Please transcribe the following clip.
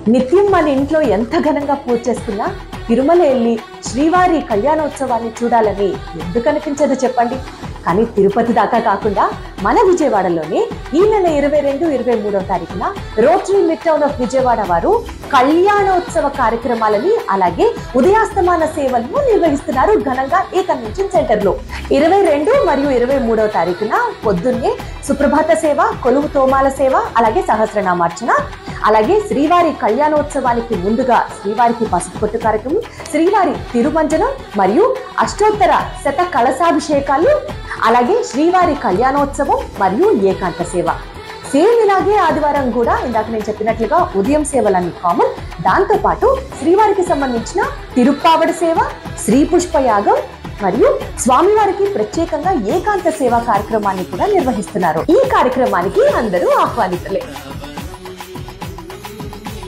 నిత్యం మన ఇంట్లో ఎంత ఘనంగా పూజ చేసుకున్నా తిరుమల వెళ్ళి శ్రీవారి కళ్యాణోత్సవాన్ని చూడాలని ఎందుకు అనిపించదు చెప్పండి. కానీ తిరుపతి దాకా కాకుండా మన విజయవాడలోనే ఈ నెల 22, 23వ తారీఖున rotary mid town of Vijayawada వారు కళ్యాణోత్సవ కార్యక్రమాలని అలాగే ఉదయాస్తమాన సేవలను నిర్వహిస్తున్నారు ఘనంగా ఈ కన్వెన్షన్ సెంటర్ లో. 22 మరియు 23వ తారీఖున పొద్దున్నే సుప్రభాత సేవ, కొలువు తోమాల సేవ, అలాగే సహస్రనామార్చన, అలాగే శ్రీవారి కళ్యాణోత్సవానికి ముందుగా శ్రీవారికి పసుపు కొట్టు కార్యక్రమం, శ్రీవారి తిరుమంజనం మరియు అష్టోత్తర శత కలశాభిషేకాలు, అలాగే శ్రీవారి కళ్యాణోత్సవం మరియు ఏకాంత సేవ. సేమ్ ఇలాగే ఆదివారం కూడా ఇందాక నేను చెప్పినట్లుగా ఉదయం సేవలన్నీ కామన్. దాంతో పాటు శ్రీవారికి సంబంధించిన తిరుప్పావడి సేవ, శ్రీ పుష్పయాగం మరియు స్వామివారికి ప్రత్యేకంగా ఏకాంత సేవా కార్యక్రమాన్ని కూడా నిర్వహిస్తున్నారు. ఈ కార్యక్రమానికి అందరూ ఆహ్వానితులే.